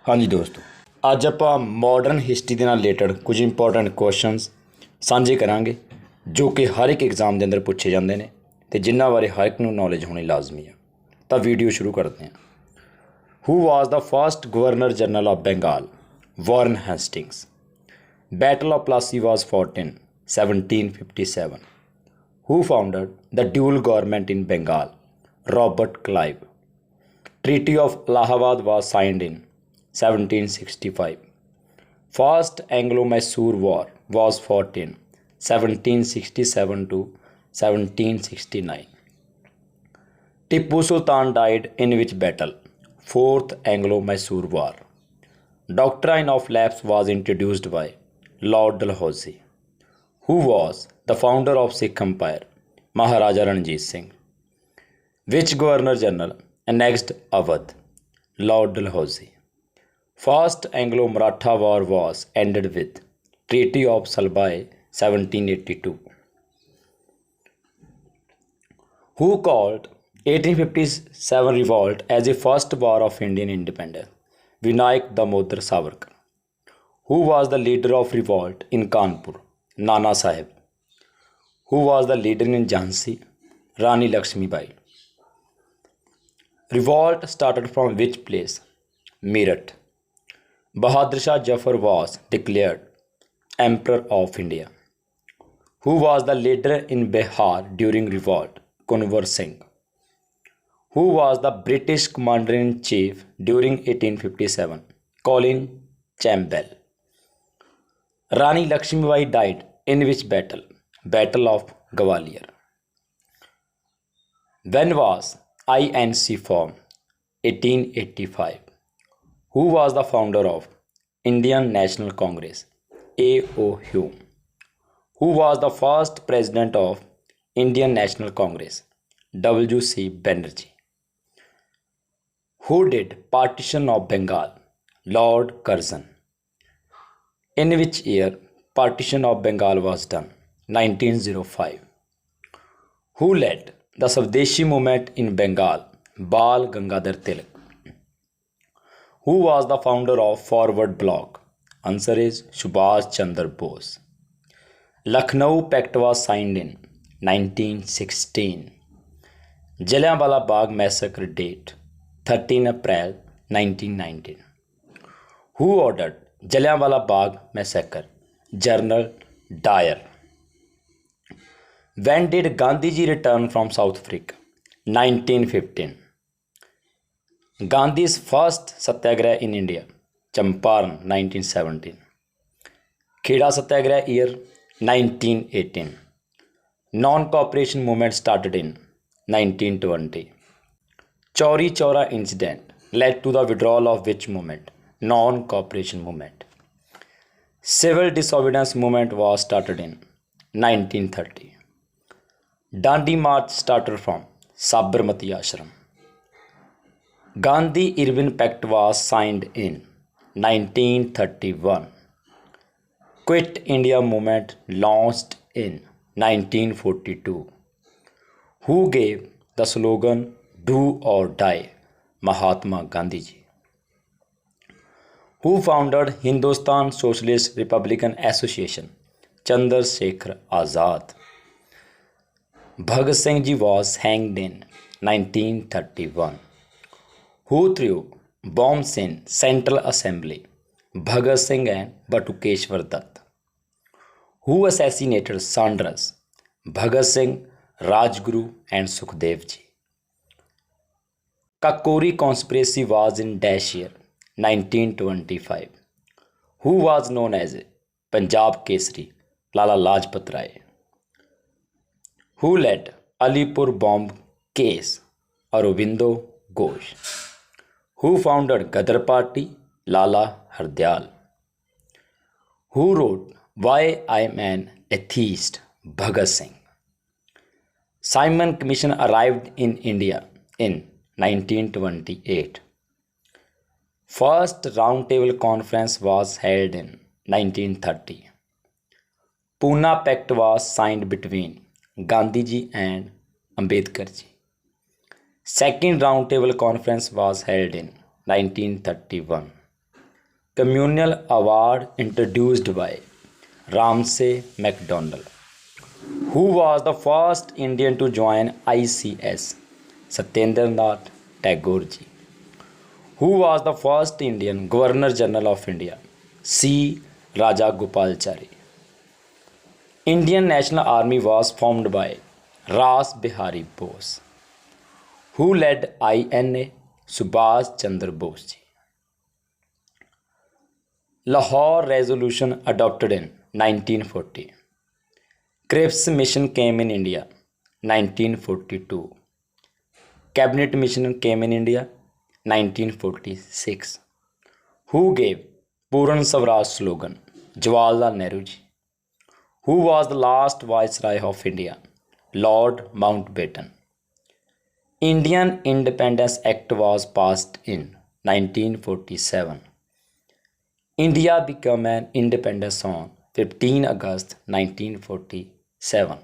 ਹਾਂਜੀ ਦੋਸਤੋ, ਅੱਜ ਆਪਾਂ ਮਾਡਰਨ ਹਿਸਟਰੀ ਦੇ ਨਾਲ ਰਿਲੇਟਡ ਕੁਝ ਇੰਪੋਰਟੈਂਟ ਕੁਐਸਚਨਸ ਸਾਂਝੇ ਕਰਾਂਗੇ ਜੋ ਕਿ ਹਰ ਇੱਕ ਐਗਜ਼ਾਮ ਦੇ ਅੰਦਰ ਪੁੱਛੇ ਜਾਂਦੇ ਨੇ ਅਤੇ ਜਿਨ੍ਹਾਂ ਬਾਰੇ ਹਰ ਇੱਕ ਨੂੰ ਨੌਲੇਜ ਹੋਣੀ ਲਾਜ਼ਮੀ ਆ। ਤਾਂ ਵੀਡੀਓ ਸ਼ੁਰੂ ਕਰਦੇ ਹਾਂ। Who was the first governor general of Bengal? Warren Hastings. Battle of Plassey was fought in 1757। Who founded the dual government in Bengal? Robert Clive. Treaty of Allahabad was signed in 1765. First Anglo-Mysore War was fought in 1767 to 1769. Tipu Sultan died in which battle? Fourth Anglo-Mysore War. Doctrine of lapse was introduced by Lord Dalhousie. Who was the founder of Sikh Empire? Maharaja Ranjit Singh. Which Governor General annexed Awadh? Lord Dalhousie. First Anglo-Maratha War was ended with Treaty of Salbai 1782. Who called 1857 revolt as the first war of Indian independence? Vinayak Damodar Savarkar. Who was the leader of revolt in Kanpur? Nana Sahib. Who was the leader in Jhansi? Rani Lakshmi Bai. Revolt started from which place? Meerut. Bahadur Shah Jafar was declared Emperor of India. Who was the leader in Bihar during revolt? Kunwar Singh. Who was the British commander-in-chief during 1857? Colin Campbell. Rani Lakshmi Bai died in which battle? Battle of Gwalior. When was INC formed? 1885. Who was the founder of Indian National Congress? A.O. Hume. Who was the first president of Indian National Congress? W.C. Banerjee. Who did partition of Bengal? Lord Curzon. In which year partition of Bengal was done? 1905. Who led the Swadeshi movement in Bengal? Bal Gangadhar Tilak. Who was the founder of Forward Bloc? Answer is Subhash Chandra Bose. Lucknow Pact was signed in 1916. Jallianwala Bagh massacre date 13 April 1919. Who ordered Jallianwala Bagh massacre? General Dyer. When did Gandhiji return from South Africa? 1915. Gandhi's first satyagraha in India? Champaran 1917. Kheda Satyagraha year 1918. Non-cooperation movement started in 1920. Chauri Chaura incident led to the withdrawal of which movement? Non-cooperation movement. Civil disobedience movement was started in 1930. Dandi March started from Sabarmati Ashram. Gandhi-Irwin Pact was signed in 1931. Quit India movement launched in 1942. Who gave the slogan "Do or Die"? Mahatma Gandhi ji. Who founded Hindustan Socialist Republican Association? Chandrasekhar Azad. Bhagat Singh ji was hanged in 1931. Who threw bombs in Central Assembly? Bhagat Singh and Batukeshwar Dutt. Who assassinated Sanders? Bhagat Singh, Rajguru and Sukhdev ji. Kakori conspiracy was in dash year 1925. Who was known as Punjab Kesari? Lala Lajpat Rai. Who led Alipur bomb case? Aurobindo Ghosh. Who founded Ghadar Party? Lala Hardyal. Who wrote Why I Am an Atheist? Bhagat Singh. Simon Commission arrived in India in 1928. First Roundtable Conference was held in 1930. Pune Pact was signed between Gandhiji and Ambedkar ji. Second Roundtable Conference was held in 1931. communal award introduced by Ramsay MacDonald. Who was the first Indian to join ICS? Satyendranath Tagore ji. Who was the first Indian Governor General of India? C. Raja Gopalachari. Indian National Army was formed by Ras Bihari Bose. Who led INA? Subhash Chandra Bose ji. Lahore Resolution adopted in 1940. Cripps mission came in India 1942. Cabinet mission came in India 1946. Who gave Puran Swaraj slogan? Jawaharlal Nehru ji. Who was the last Viceroy of India? Lord Mountbatten. Indian Independence Act was passed in 1947. India became an independence on 15 August 1947.